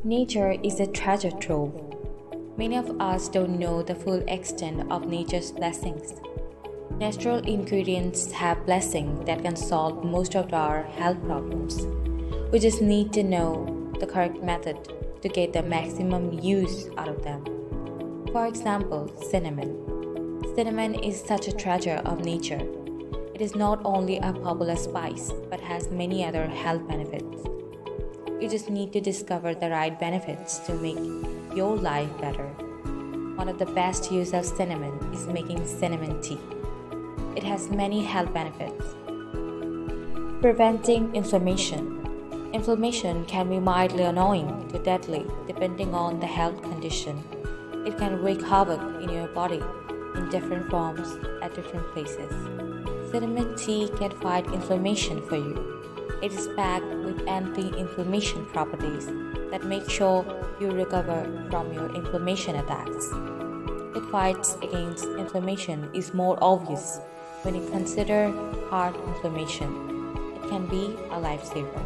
Nature is a treasure trove. Many of us don't know the full extent of nature's blessings. Natural ingredients have blessings that can solve most of our health problems. We just need to know the correct method to get the maximum use out of them. For example, cinnamon. Cinnamon is such a treasure of nature. It is not only a popular spice but has many other health benefits. You just need to discover the right benefits to make your life better. One of the best use of cinnamon is making cinnamon tea. It has many health benefits. Preventing inflammation. Inflammation can be mildly annoying to deadly depending on the health condition. It can wreak havoc in your body in different forms at different places. Cinnamon tea can fight inflammation for you. It is packed with anti-inflammation properties that make sure you recover from your inflammation attacks. It fights against inflammation is more obvious when you consider heart inflammation. It can be a lifesaver.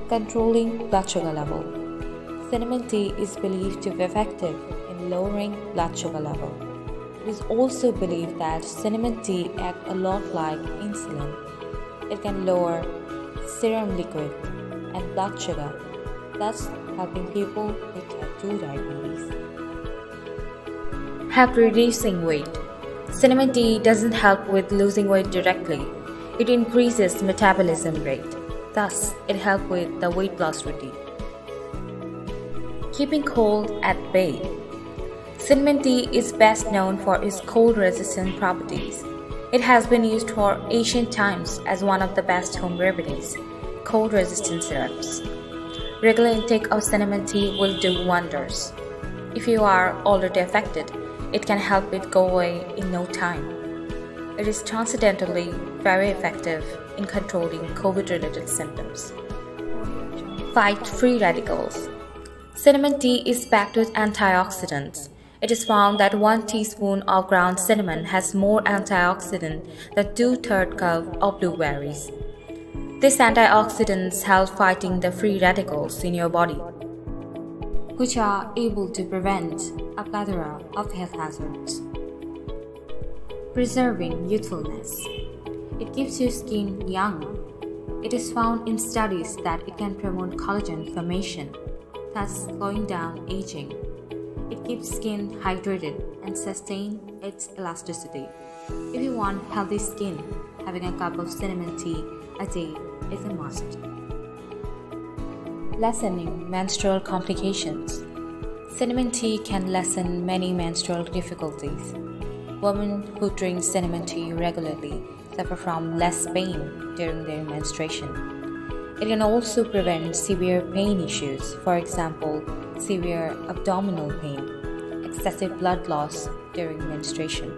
Controlling blood sugar level. Cinnamon tea is believed to be effective in lowering blood sugar level. It is also believed that cinnamon tea acts a lot like insulin. It can lower serum liquid and blood sugar, thus helping people with type 2 diabetes. Help reducing weight. Cinnamon tea doesn't help with losing weight directly. It increases metabolism rate. Thus, it helps with the weight loss routine. Keeping cold at bay. Cinnamon tea is best known for its cold-resistant properties. It has been used for ancient times as one of the best home remedies, cold-resistant syrups. Regular intake of cinnamon tea will do wonders. If you are already affected, it can help it go away in no time. It is transcendentally very effective in controlling COVID-related symptoms. Fight free radicals. Cinnamon tea is packed with antioxidants. It is found that 1 teaspoon of ground cinnamon has more antioxidant than 2/3 cup of blueberries. These antioxidants help fighting the free radicals in your body, which are able to prevent a plethora of health hazards. Preserving youthfulness. It keeps your skin young. It is found in studies that it can promote collagen formation, thus slowing down aging. It keeps skin hydrated and sustain its elasticity. If you want healthy skin, having a cup of cinnamon tea a day is a must. Lessening menstrual complications. Cinnamon tea can lessen many menstrual difficulties. Women who drink cinnamon tea regularly suffer from less pain during their menstruation. It can also prevent severe pain issues, for example, severe abdominal pain, excessive blood loss during menstruation.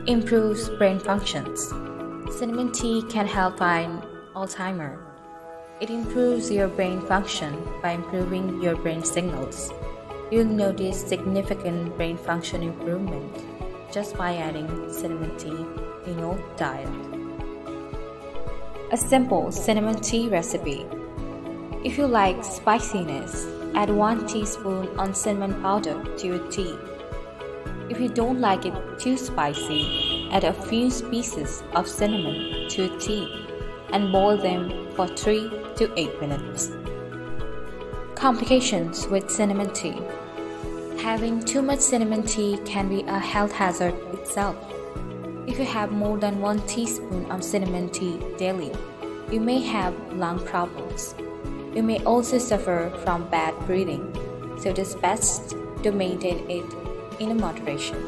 Improves brain functions. Cinnamon tea can help fight Alzheimer's. It improves your brain function by improving your brain signals. You'll notice significant brain function improvement just by adding cinnamon tea in your diet. A simple cinnamon tea recipe. If you like spiciness, add 1 teaspoon of cinnamon powder to your tea. If you don't like it too spicy, add a few pieces of cinnamon to your tea and boil them for 3 to 8 minutes. Complications with cinnamon tea. Having too much cinnamon tea can be a health hazard itself. If you have more than 1 teaspoon of cinnamon tea daily, you may have lung problems. You may also suffer from bad breathing, so it is best to maintain it in moderation.